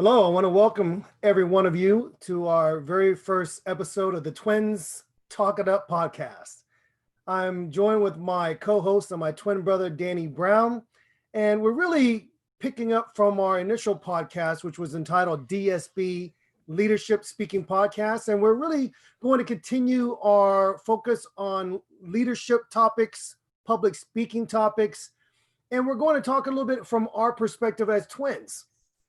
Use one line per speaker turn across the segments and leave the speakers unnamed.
Hello, I want to welcome every one of you to our very first episode of the Twins Talk It Up podcast. I'm joined with my co-host and my twin brother, Danny Brown, and we're really picking up from our initial podcast, which was entitled DSB Leadership Speaking Podcast, and we're really going to continue our focus on leadership topics, public speaking topics, and we're going to talk a little bit from our perspective as twins.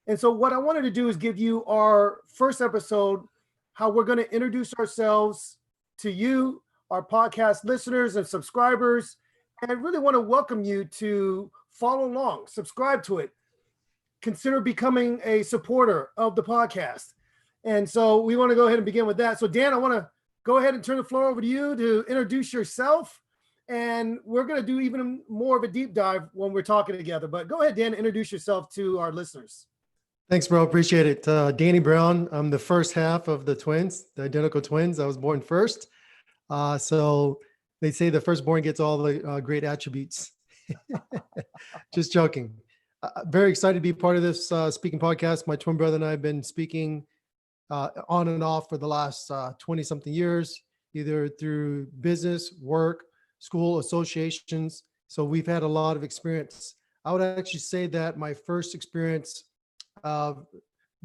And so what I wanted to do is give you our first episode, how we're going to introduce ourselves to you, our podcast listeners and subscribers. And I really want to welcome you to follow along, subscribe to it, consider becoming a supporter of the podcast. And so we want to go ahead and begin with that. So Dan, I want to go ahead and turn the floor over to you to introduce yourself. And we're going to do even more of a deep dive when we're talking together. But go ahead, Dan, introduce yourself to our listeners.
Thanks, bro. Appreciate it. Danny Brown. I'm the first half of the twins, the identical twins. I was born first. So they say the firstborn gets all the great attributes. Just joking. Very excited to be part of this speaking podcast. My twin brother and I have been speaking on and off for the last 20 something years, either through business, work, school, associations. So we've had a lot of experience. I would actually say that my first experience of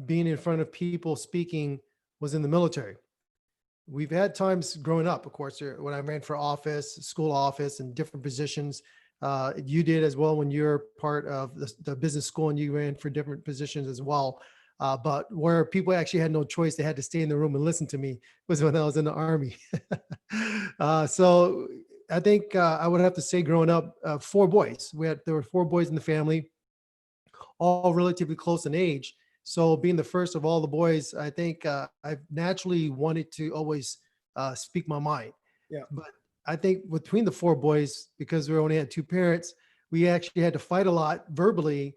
being in front of people speaking was in the military. We've had times growing up, of course, when I ran for office, school office, and different positions. You did as well when you're part of the business school and you ran for different positions as well. But where people actually had no choice, they had to stay in the room and listen to me, was when I was in the Army. So I think I would have to say growing up, four boys. There were four boys in the family, all relatively close in age. So being the first of all the boys, I think I've naturally wanted to always speak my mind.
Yeah.
But I think between the four boys, because we only had two parents, we actually had to fight a lot verbally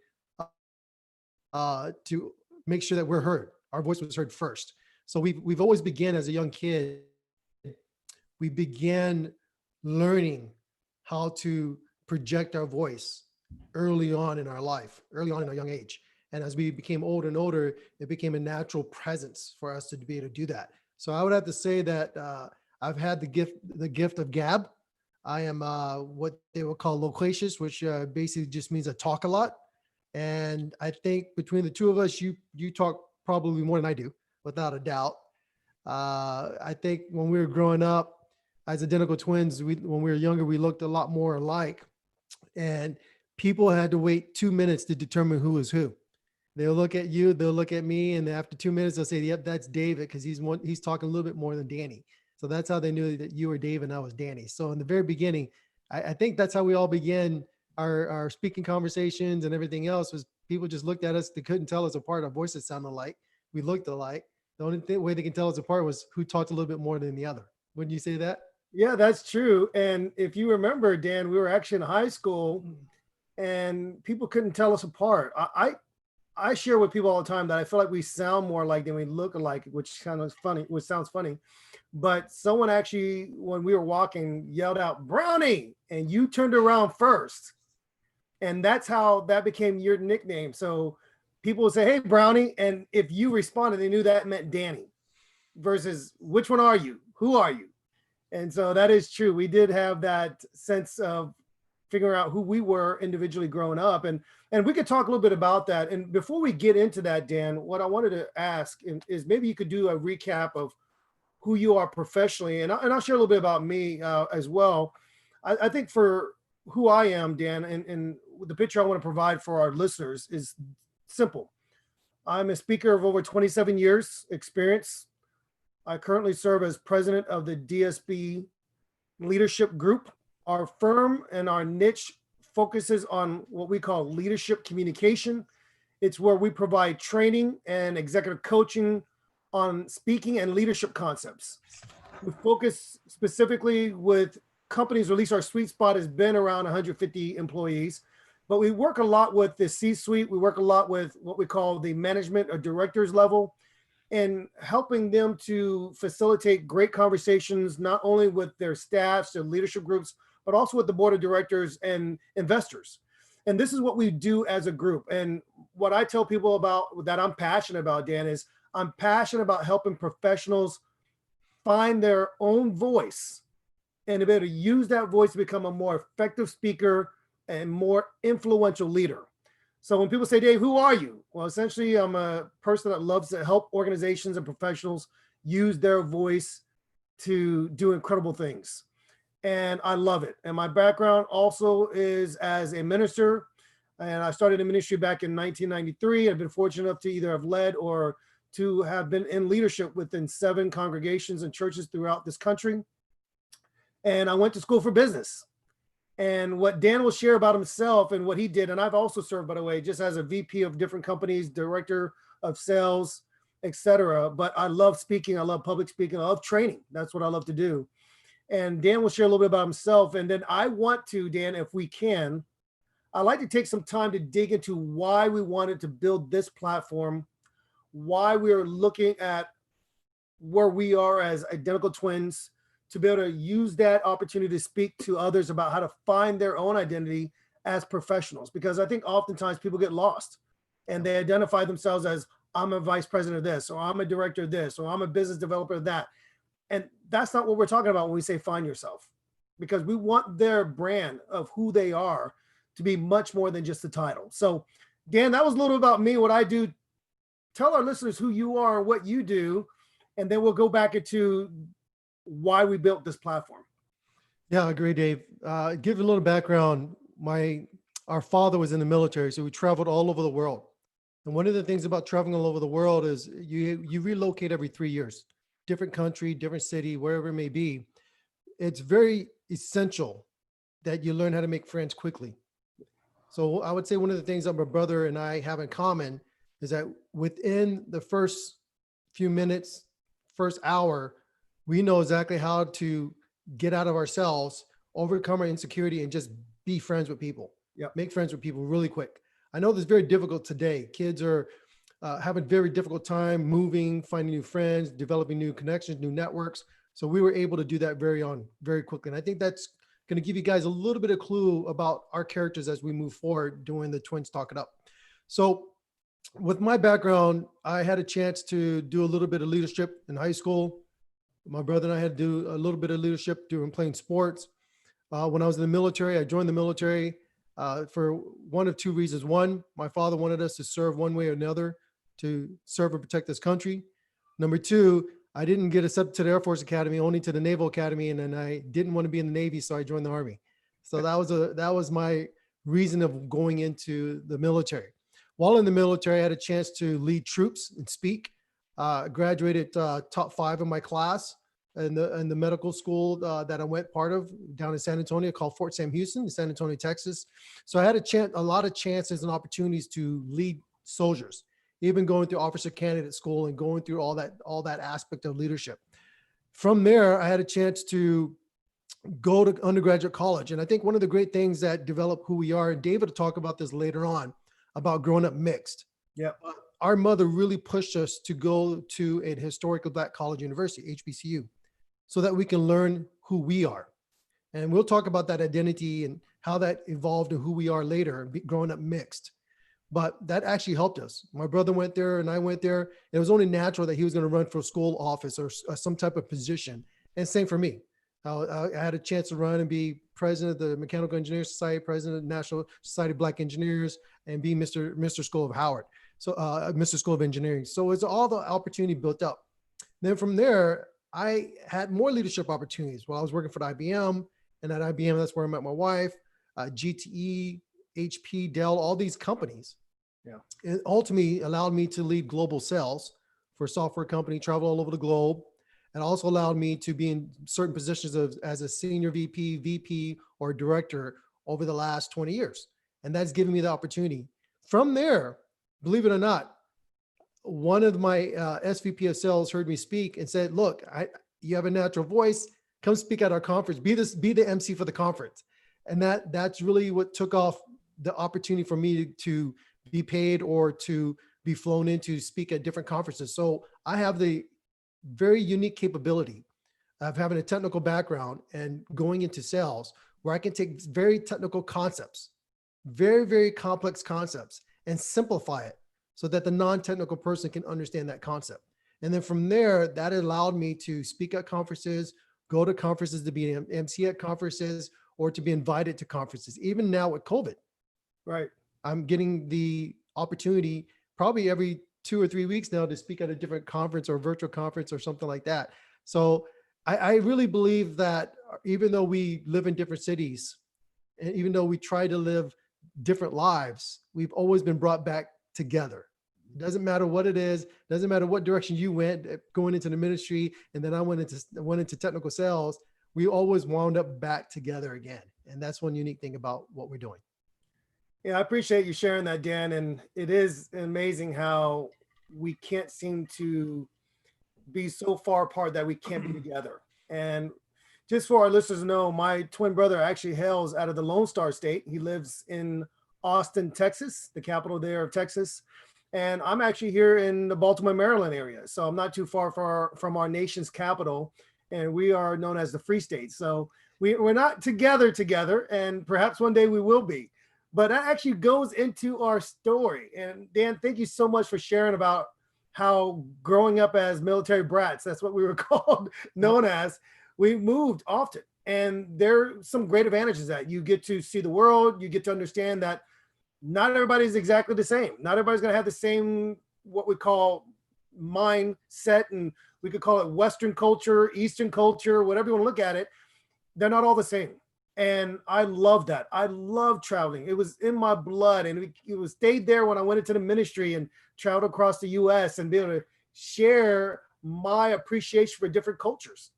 to make sure that we're heard. Our voice was heard first. So we've always began as a young kid. We began learning how to project our voice early on in our life, early on in our young age. And as we became older and older, it became a natural presence for us to be able to do that. So I would have to say that I've had the gift of gab. I am what they would call loquacious, which basically just means I talk a lot. And I think between the two of us, you talk probably more than I do, without a doubt. I think when we were growing up as identical twins, when we were younger, we looked a lot more alike. And people had to wait 2 minutes to determine who is who. They'll look at you, they'll look at me, and after 2 minutes, they'll say, yep, that's David, because he's talking a little bit more than Danny. So that's how they knew that you were Dave and I was Danny. So in the very beginning, I think that's how we all began our speaking conversations and everything else, was people just looked at us. They couldn't tell us apart. Our voices sounded alike. We looked alike. The only way they can tell us apart was who talked a little bit more than the other. Wouldn't you say that?
Yeah, that's true. And if you remember, Dan, we were actually in high school and people couldn't tell us apart. I share with people all the time that I feel like we sound more alike than we look alike, which sounds funny. But someone actually, when we were walking, yelled out, "Brownie," and you turned around first. And that's how that became your nickname. So people would say, "Hey, Brownie." And if you responded, they knew that meant Danny, versus which one are you? Who are you? And so that is true. We did have that sense of figuring out who we were individually growing up. And we could talk a little bit about that. And before we get into that, Dan, what I wanted to ask is maybe you could do a recap of who you are professionally. And I'll share a little bit about me as well. I think for who I am, Dan, and the picture I want to provide for our listeners is simple. I'm a speaker of over 27 years experience. I currently serve as president of the DSB Leadership Group. Our firm and our niche focuses on what we call leadership communication. It's where we provide training and executive coaching on speaking and leadership concepts. We focus specifically with companies, or at least our sweet spot has been around 150 employees, but we work a lot with the C-suite. We work a lot with what we call the management or directors level, and helping them to facilitate great conversations, not only with their staffs and leadership groups, but also with the board of directors and investors. And this is what we do as a group. And what I tell people about that I'm passionate about, Dan, is I'm passionate about helping professionals find their own voice and to be able to use that voice to become a more effective speaker and more influential leader. So when people say, Dave, who are you? Well, essentially, I'm a person that loves to help organizations and professionals use their voice to do incredible things. And I love it. And my background also is as a minister. And I started in ministry back in 1993. I've been fortunate enough to either have led or to have been in leadership within 7 congregations and churches throughout this country. And I went to school for business. And what Dan will share about himself and what he did, and I've also served, by the way, just as a VP of different companies, director of sales, etc. But I love speaking. I love public speaking. I love training. That's what I love to do. And Dan will share a little bit about himself. And then I want to, Dan, if we can, I'd like to take some time to dig into why we wanted to build this platform, why we are looking at where we are as identical twins, to be able to use that opportunity to speak to others about how to find their own identity as professionals. Because I think oftentimes people get lost and they identify themselves as, I'm a vice president of this, or I'm a director of this, or I'm a business developer of that. And that's not what we're talking about when we say find yourself, because we want their brand of who they are to be much more than just the title. So Dan, that was a little about me, what I do. Tell our listeners who you are, what you do, and then we'll go back into why we built this platform.
Yeah, I agree, Dave. Give a little background. Our father was in the military, so we traveled all over the world. And one of the things about traveling all over the world is you relocate every 3 years, different country, different city, wherever it may be. It's very essential that you learn how to make friends quickly. So I would say one of the things that my brother and I have in common is that within the first few minutes, first hour, we know exactly how to get out of ourselves, overcome our insecurity, and just be friends with people.
Yeah.
Make friends with people really quick. I know this is very difficult today. Kids are having a very difficult time moving, finding new friends, developing new connections, new networks. So we were able to do that very quickly. And I think that's going to give you guys a little bit of clue about our characters as we move forward doing the Twins Talk It Up. So with my background, I had a chance to do a little bit of leadership in high school. My brother and I had to do a little bit of leadership doing playing sports. When I was in the military, I joined the military for one of 2 reasons. One, my father wanted us to serve one way or another, to serve and protect this country. Number 2, I didn't get accepted to the Air Force Academy, only to the Naval Academy, and then I didn't want to be in the Navy, so I joined the Army. So that was my reason of going into the military. While in the military, I had a chance to lead troops and speak. Graduated top 5 in my class in the medical school that I went part of down in San Antonio, called Fort Sam Houston in San Antonio, Texas. So I had a lot of chances and opportunities to lead soldiers, even going through officer candidate school and going through all that aspect of leadership. From there, I had a chance to go to undergraduate college. And I think one of the great things that develop who we are, and David will talk about this later on, about growing up mixed.
Yeah.
Our mother really pushed us to go to a historically Black college university, HBCU, so that we can learn who we are. And we'll talk about that identity and how that evolved and who we are later, growing up mixed. But that actually helped us. My brother went there and I went there. It was only natural that he was going to run for a school office or some type of position. And same for me. I had a chance to run and be president of the Mechanical Engineering Society, president of the National Society of Black Engineers, and be Mr. School of Howard. So Mr. School of Engineering. So it's all the opportunity built up. Then from there, I had more leadership opportunities while I was working for the IBM. And at IBM, that's where I met my wife, GTE, HP, Dell, all these companies.
Yeah.
It ultimately allowed me to lead global sales for a software company, travel all over the globe. And also allowed me to be in certain positions as a senior VP, or director over the last 20 years. And that's given me the opportunity. From there, believe it or not, one of my SVP of sales heard me speak and said, look, you have a natural voice. Come speak at our conference. Be the MC for the conference. And that's really what took off the opportunity for me to be paid or to be flown in to speak at different conferences. So I have the very unique capability of having a technical background and going into sales where I can take very technical concepts very, very complex concepts and simplify it so that the non-technical person can understand that concept. And then from there, that allowed me to speak at conferences, go to conferences, to be an MC at conferences, or to be invited to conferences. Even now with COVID,
Right.
I'm getting the opportunity probably every 2 or 3 weeks now to speak at a different conference or virtual conference or something like that. So I really believe that even though we live in different cities, and even though we try to live different lives, we've always been brought back together. It doesn't matter what it is, doesn't matter what direction you went going into the ministry, and then I went into technical sales. We always wound up back together again. And that's one unique thing about what we're doing.
Yeah, I appreciate you sharing that, Dan. And it is amazing how we can't seem to be so far apart that we can't be together. And just for our listeners to know, my twin brother actually hails out of the Lone Star State. He lives in Austin, Texas, the capital there of Texas. And I'm actually here in the Baltimore, Maryland area. So I'm not too far from our nation's capital. And we are known as the Free State. So we're not together, and perhaps one day we will be. But that actually goes into our story. And Dan, thank you so much for sharing about how growing up as military brats, that's what we were called, known as, we moved often. And there are some great advantages that you get to see the world. You get to understand that not everybody's exactly the same. Not everybody's going to have the same, what we call mindset. And we could call it Western culture, Eastern culture, whatever you want to look at it. They're not all the same. And I love that. I love traveling. It was in my blood, and it was stayed there when I went into the ministry and traveled across the US and be able to share my appreciation for different cultures.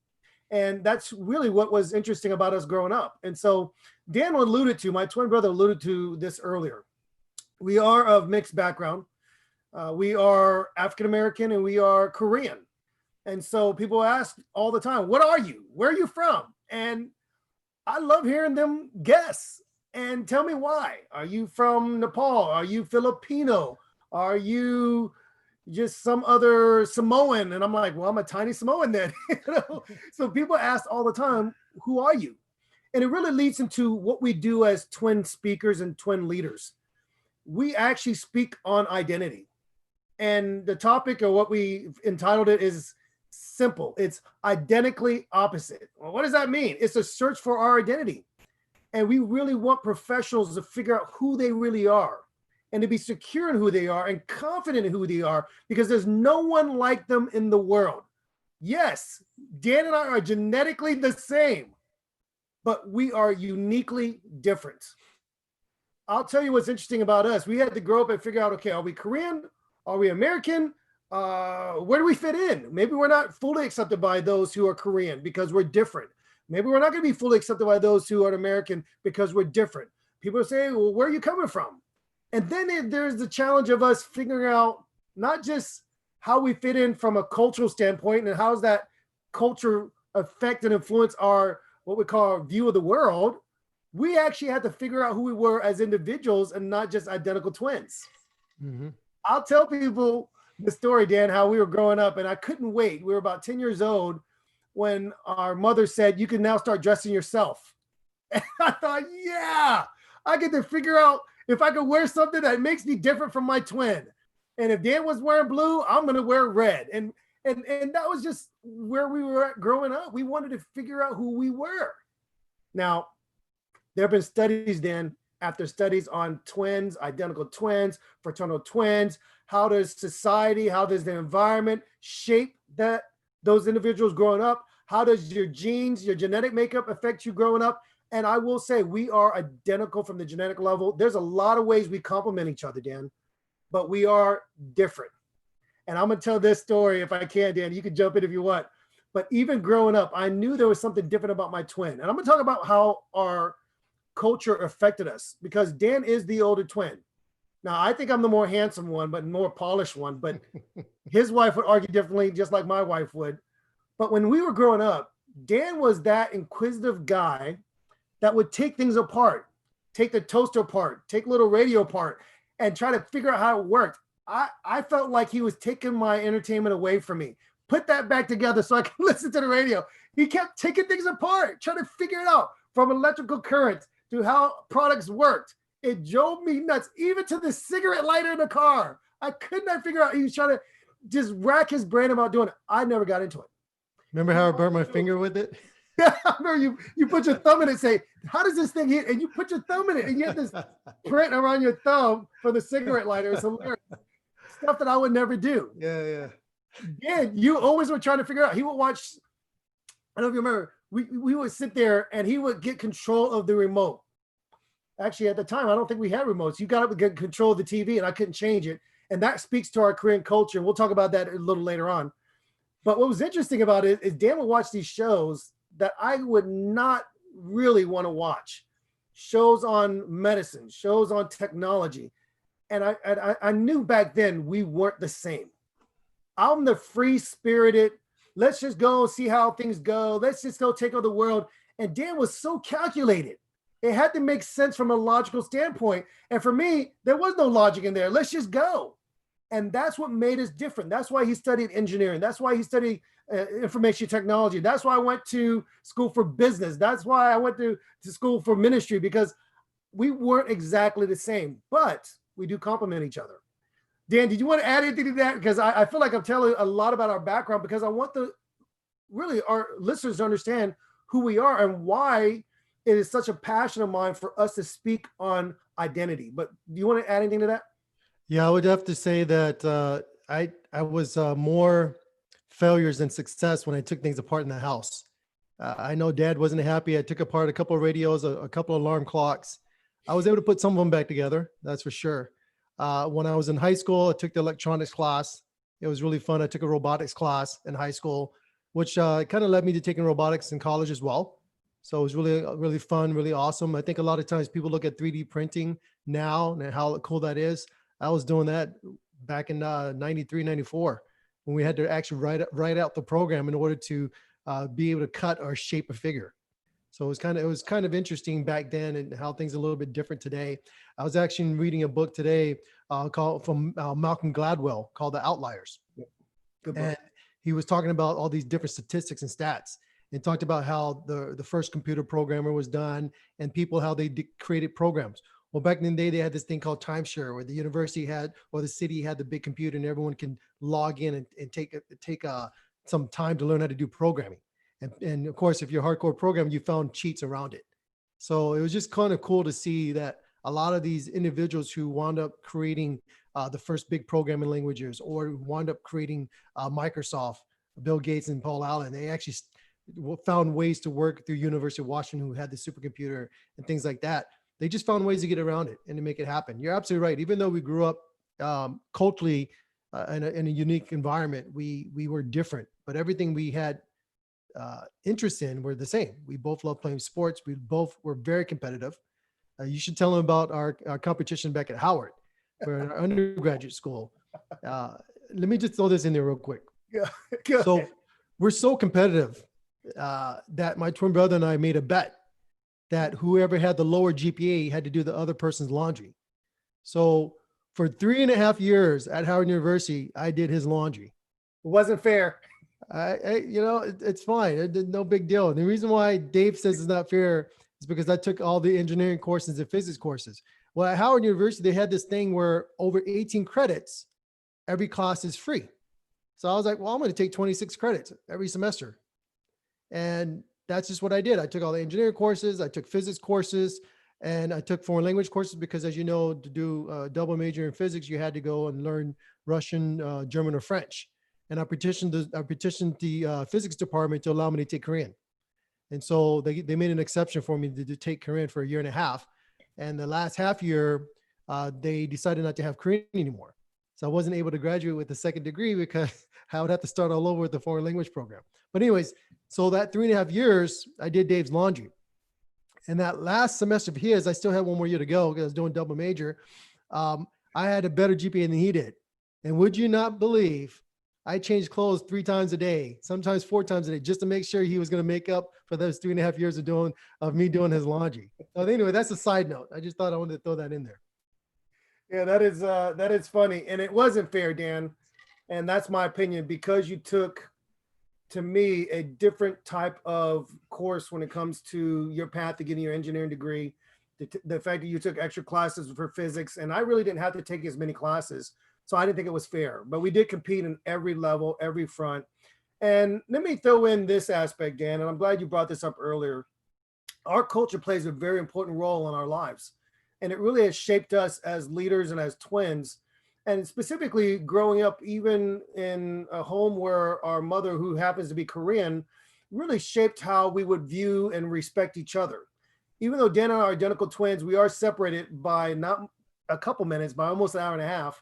And that's really what was interesting about us growing up. And so Dan alluded to, my twin brother alluded to this earlier. We are of mixed background. We are African-American and we are Korean. And so people ask all the time, what are you? Where are you from? And I love hearing them guess and tell me why. Are you from Nepal? Are you Filipino? Are you just some other Samoan? And I'm like, well, I'm a tiny Samoan then. So people ask all the time, who are you? And it really leads into what we do as twin speakers and twin leaders. We actually speak on identity. And the topic, or what we entitled it, is simple. It's identically opposite. Well, what does that mean? It's a search for our identity. And we really want professionals to figure out who they really are and to be secure in who they are and confident in who they are, because there's no one like them in the world. Yes, Dan and I are genetically the same, but we are uniquely different. I'll tell you what's interesting about us. We had to grow up and figure out, okay, are we Korean? Are we American? Where do we fit in? Maybe we're not fully accepted by those who are Korean because we're different. Maybe we're not going to be fully accepted by those who are American because we're different. People say, well, where are you coming from? And then there's the challenge of us figuring out not just how we fit in from a cultural standpoint and how's that culture affect and influence our, what we call our view of the world. We actually had to figure out who we were as individuals and not just identical twins. Mm-hmm. I'll tell people the story, Dan, how we were growing up, and I couldn't wait. We were about 10 years old when our mother said, you can now start dressing yourself. And I thought, yeah, I get to figure out if I could wear something that makes me different from my twin. And if Dan was wearing blue, I'm going to wear red. And that was just where we were at growing up. We wanted to figure out who we were. Now, there have been studies, Dan, after studies on twins, identical twins, fraternal twins. How does society, how does the environment shape those individuals growing up? How does your genes, your genetic makeup affect you growing up? And I will say we are identical from the genetic level. There's a lot of ways we complement each other, Dan, but we are different. And I'm going to tell this story if I can, Dan. You can jump in if you want. But even growing up, I knew there was something different about my twin. And I'm going to talk about how our culture affected us, because Dan is the older twin. Now, I think I'm the more handsome one, but more polished one. But his wife would argue differently, just like my wife would. But when we were growing up, Dan was that inquisitive guy that would take things apart, take the toaster apart, take a little radio apart, and try to figure out how it worked. I felt like he was taking my entertainment away from me. Put that back together so I could listen to the radio. He kept taking things apart, trying to figure it out, from electrical currents to how products worked. It drove me nuts, even to the cigarette lighter in the car. I could not figure out. He was trying to just rack his brain about doing it. I never got into it.
Remember how I burnt my finger with it?
Yeah, I remember you put your thumb in it and say, how does this thing hit? And you put your thumb in it and you have this print around your thumb for the cigarette lighter. It's hilarious. Stuff that I would never do.
Yeah.
And you always were trying to figure out. He would watch, I don't know if you remember, we would sit there and he would get control of the remote. Actually, at the time, I don't think we had remotes. You got to get control of the TV and I couldn't change it. And that speaks to our Korean culture. We'll talk about that a little later on. But what was interesting about it is Dan would watch these shows that I would not really want to watch. Shows on medicine, shows on technology. And I knew back then we weren't the same. I'm the free-spirited, let's just go see how things go. Let's just go take over the world. And Dan was so calculated. It had to make sense from a logical standpoint. And for me, there was no logic in there. Let's just go. And that's what made us different. That's why he studied engineering. That's why he studied information technology. That's why I went to school for business. That's why I went to school for ministry, because we weren't exactly the same, but we do complement each other. Dan, did you want to add anything to that? Because I feel like I'm telling a lot about our background, because I want our listeners to understand who we are and why it is such a passion of mine for us to speak on identity. But do you want to add anything to that?
Yeah, I would have to say that I was more failures than success when I took things apart in the house. I know Dad wasn't happy. I took apart a couple of radios, a couple of alarm clocks. I was able to put some of them back together, that's for sure. When I was in high school, I took the electronics class. It was really fun. I took a robotics class in high school, which kind of led me to taking robotics in college as well. So it was really, really fun, really awesome. I think a lot of times people look at 3D printing now and how cool that is. I was doing that back in 93, 94, when we had to actually write out the program in order to be able to cut or shape a figure. So it was kind of interesting back then, and how things are a little bit different today. I was actually reading a book today from Malcolm Gladwell called The Outliers.
Good book.
And he was talking about all these different statistics and stats, and talked about how the first computer programmer was done, and people, how they created programs. Well, back in the day, they had this thing called timeshare, where the university had, or the city had the big computer, and everyone can log in and take some time to learn how to do programming. And of course, if you're a hardcore programmer, you found cheats around it. So it was just kind of cool to see that a lot of these individuals who wound up creating the first big programming languages, or wound up creating Microsoft, Bill Gates and Paul Allen, they actually found ways to work through University of Washington, who had the supercomputer and things like that. They just found ways to get around it and to make it happen. You're absolutely right. Even though we grew up culturally in a unique environment, we were different, but everything we had interest in were the same. We both loved playing sports. We both were very competitive. You should tell them about our competition back at Howard, where in our undergraduate school. Let me just throw this in there real quick.
Yeah.
So we're so competitive that my twin brother and I made a bet that whoever had the lower GPA had to do the other person's laundry. So for 3.5 years at Howard University, I did his laundry.
It wasn't fair.
It's fine. No big deal. And the reason why Dave says it's not fair is because I took all the engineering courses and physics courses. Well, at Howard University, they had this thing where over 18 credits, every class is free. So I was like, well, I'm going to take 26 credits every semester. And that's just what I did. I took all the engineering courses, I took physics courses, and I took foreign language courses, because, as you know, to do a double major in physics, you had to go and learn Russian, German, or French. And I petitioned the physics department to allow me to take Korean. And so they made an exception for me to take Korean for 1.5 years. And the last half year, they decided not to have Korean anymore. So I wasn't able to graduate with a second degree, because I would have to start all over with the foreign language program. But anyways, so that 3.5 years, I did Dave's laundry. And that last semester of his, I still had 1 more year to go, because I was doing double major. I had a better GPA than he did. And would you not believe, I changed clothes 3 times a day, sometimes 4 times a day, just to make sure he was going to make up for those 3.5 years of me doing his laundry. So anyway, that's a side note. I just thought I wanted to throw that in there.
Yeah, that is funny. And it wasn't fair, Dan. And that's my opinion, because you took, to me, a different type of course when it comes to your path to getting your engineering degree, the fact that you took extra classes for physics, and I really didn't have to take as many classes. So I didn't think it was fair, but we did compete in every level, every front. And let me throw in this aspect, Dan, and I'm glad you brought this up earlier. Our culture plays a very important role in our lives, and it really has shaped us as leaders and as twins. And specifically growing up, even in a home where our mother, who happens to be Korean, really shaped how we would view and respect each other. Even though Dan and I are identical twins, we are separated by not a couple minutes, by almost an hour and a half.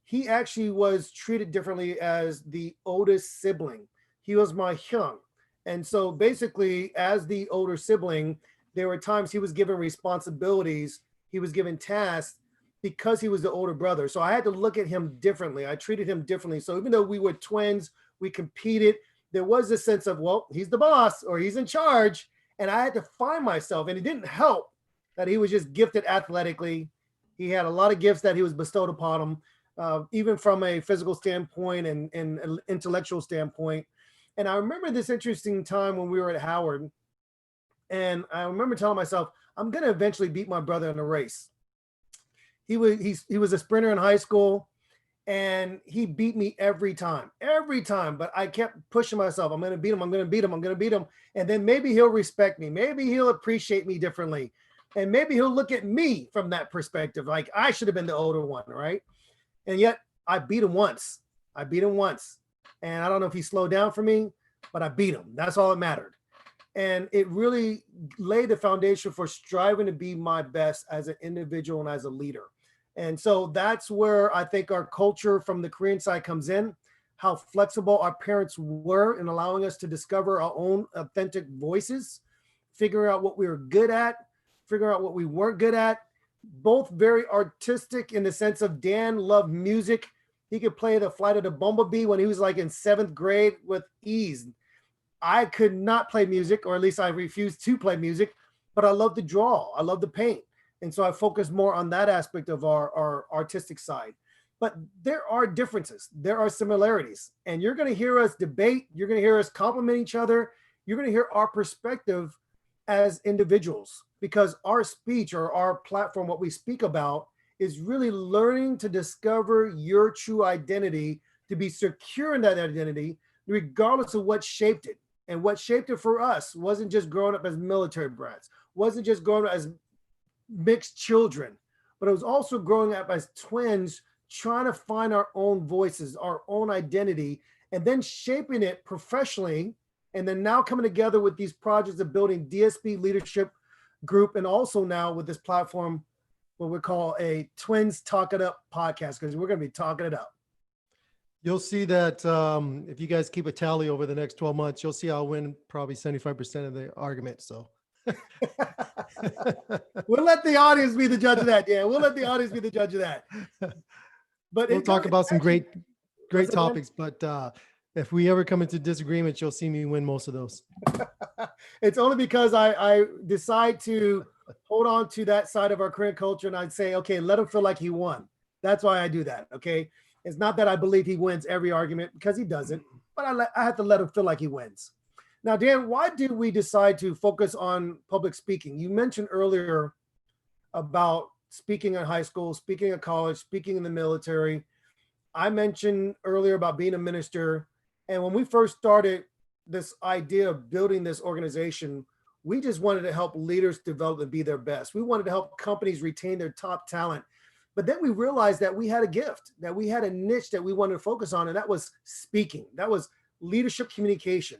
He actually was treated differently as the oldest sibling. He was my hyung. And so basically, as the older sibling, there were times he was given responsibilities, he was given tasks because he was the older brother. So I had to look at him differently. I treated him differently. So even though we were twins, we competed, there was this sense of, well, he's the boss or he's in charge. And I had to find myself. And it didn't help that he was just gifted athletically. He had a lot of gifts that he was bestowed upon him. Even from a physical standpoint and an intellectual standpoint. And I remember this interesting time when we were at Howard, and I remember telling myself, I'm going to eventually beat my brother in a race. He was a sprinter in high school, and he beat me every time. But I kept pushing myself. I'm going to beat him. I'm going to beat him. I'm going to beat him. And then maybe he'll respect me. Maybe he'll appreciate me differently. And maybe he'll look at me from that perspective. Like I should have been the older one, right? And yet I beat him once. And I don't know if he slowed down for me, but I beat him. That's all that mattered. And it really laid the foundation for striving to be my best as an individual and as a leader. And so that's where I think our culture from the Korean side comes in, how flexible our parents were in allowing us to discover our own authentic voices, figure out what we were good at, figure out what we weren't good at. Both very artistic in the sense of Dan loved music. He could play the Flight of the Bumblebee when he was like in 7th grade with ease. I could not play music, or at least I refused to play music, but I love to draw. I love to paint. And so I focus more on that aspect of our artistic side. But there are differences. There are similarities. And you're going to hear us debate. You're going to hear us compliment each other. You're going to hear our perspective as individuals, because our speech or our platform, what we speak about, is really learning to discover your true identity, to be secure in that identity, regardless of what shaped it. And what shaped it for us wasn't just growing up as military brats, wasn't just growing up as mixed children, but it was also growing up as twins, trying to find our own voices, our own identity, and then shaping it professionally. And then now coming together with these projects of building DSB Leadership Group, and also now with this platform, what we call a Twins Talk It Up podcast, because we're going to be talking it up.
You'll see that if you guys keep a tally over the next 12 months, you'll see I'll win probably 75% of the argument. So
we'll let the audience be the judge of that. Yeah, we'll let the audience be the judge of that. But
we'll talk about some great topics.
Again?
But if we ever come into disagreements, you'll see me win most of those.
It's only because I decide to hold on to that side of our Korean culture, and I'd say, okay, let him feel like he won. That's why I do that. Okay. It's not that I believe he wins every argument, because he doesn't, but I have to let him feel like he wins. Now, Dan, why did we decide to focus on public speaking? You mentioned earlier about speaking in high school, speaking at college, speaking in the military. I mentioned earlier about being a minister. And when we first started this idea of building this organization, we just wanted to help leaders develop and be their best. We wanted to help companies retain their top talent. But then we realized that we had a gift, that we had a niche that we wanted to focus on, and that was speaking. That was leadership communication.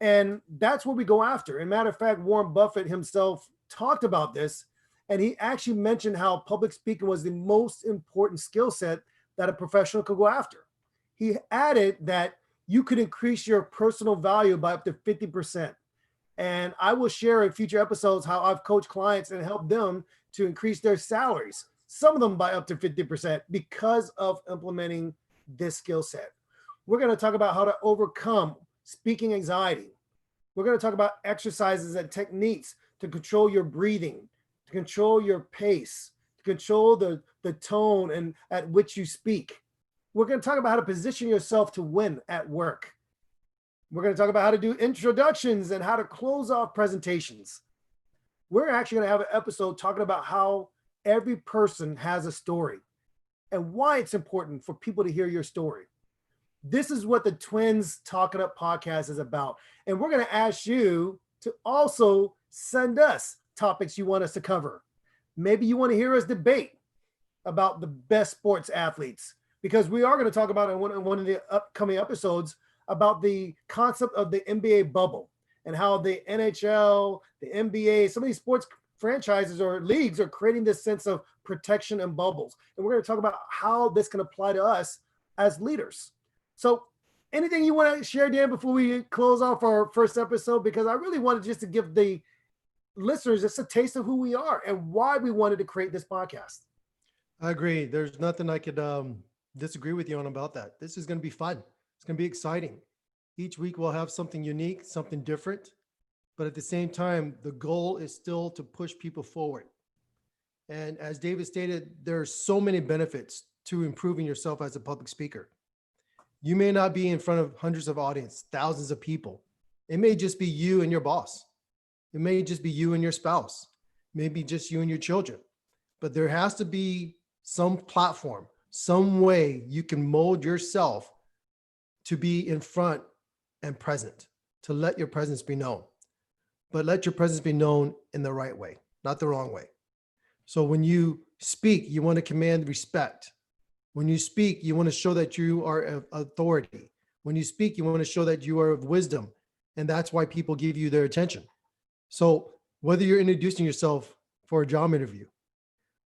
And that's what we go after. And matter of fact, Warren Buffett himself talked about this, and he actually mentioned how public speaking was the most important skill set that a professional could go after. He added that you could increase your personal value by up to 50%. And I will share in future episodes how I've coached clients and helped them to increase their salaries, some of them by up to 50%, because of implementing this skill set. We're going to talk about how to overcome speaking anxiety. We're going to talk about exercises and techniques to control your breathing, to control your pace, to control the tone and at which you speak. We're going to talk about how to position yourself to win at work. We're going to talk about how to do introductions and how to close off presentations. we're actually going to have an episode talking about how every person has a story and why it's important for people to hear your story. This is what the Twins Talk It Up podcast is about. And we're going to ask you to also send us topics you want us to cover. Maybe you want to hear us debate about the best sports athletes, because we are going to talk about in one of the upcoming episodes about the concept of the NBA bubble and how the NHL, the NBA, some of these sports franchises or leagues are creating this sense of protection and bubbles. And we're going to talk about how this can apply to us as leaders. So anything you want to share, Dan, before we close off our first episode? Because I really wanted just to give the listeners just a taste of who we are and why we wanted to create this podcast.
I agree. There's nothing I could disagree with you on about that. This is going to be fun. It's going to be exciting. Each week we'll have something unique, something different. But at the same time, the goal is still to push people forward. And as David stated, there are so many benefits to improving yourself as a public speaker. You may not be in front of hundreds of audience, thousands of people. It may just be you and your boss. It may just be you and your spouse, maybe just you and your children. But there has to be some platform, some way you can mold yourself to be in front and present, to let your presence be known. But let your presence be known in the right way, not the wrong way. So when you speak, you want to command respect. When you speak, you want to show that you are of authority. When you speak, you want to show that you are of wisdom. And that's why people give you their attention. So whether you're introducing yourself for a job interview,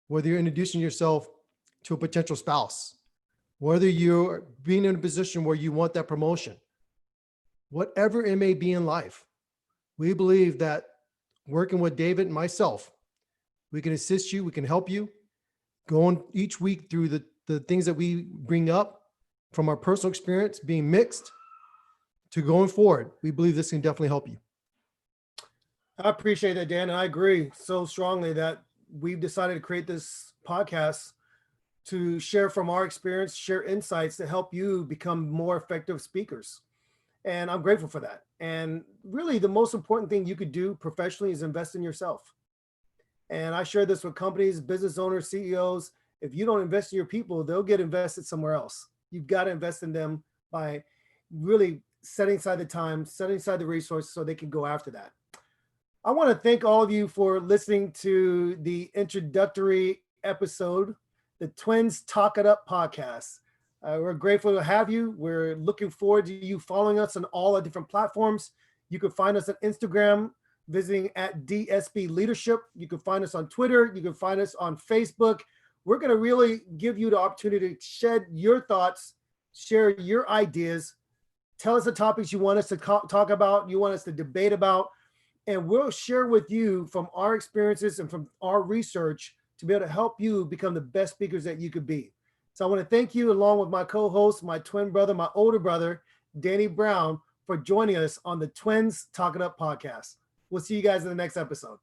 whether you're introducing yourself to a potential spouse, whether you're being in a position where you want that promotion, whatever it may be in life, we believe that working with David and myself, we can assist you, we can help you, going each week through the things that we bring up from our personal experience being mixed to going forward. We believe this can definitely help you.
I appreciate that, Dan. And I agree so strongly that we've decided to create this podcast to share from our experience, share insights to help you become more effective speakers. And I'm grateful for that. And really the most important thing you could do professionally is invest in yourself. And I share this with companies, business owners, CEOs. If you don't invest in your people, they'll get invested somewhere else. You've got to invest in them by really setting aside the time, setting aside the resources so they can go after that. I want to thank all of you for listening to the introductory episode, the Twins Talk It Up podcast. We're grateful to have you. We're looking forward to you following us on all our different platforms. You can find us on Instagram, visiting at DSB Leadership. You can find us on Twitter. You can find us on Facebook. We're going to really give you the opportunity to shed your thoughts, share your ideas, tell us the topics you want us to talk about, you want us to debate about, and we'll share with you from our experiences and from our research to be able to help you become the best speakers that you could be. So I want to thank you, along with my co-host, my twin brother, my older brother, Danny Brown, for joining us on the Twins Talk It Up podcast. We'll see you guys in the next episode.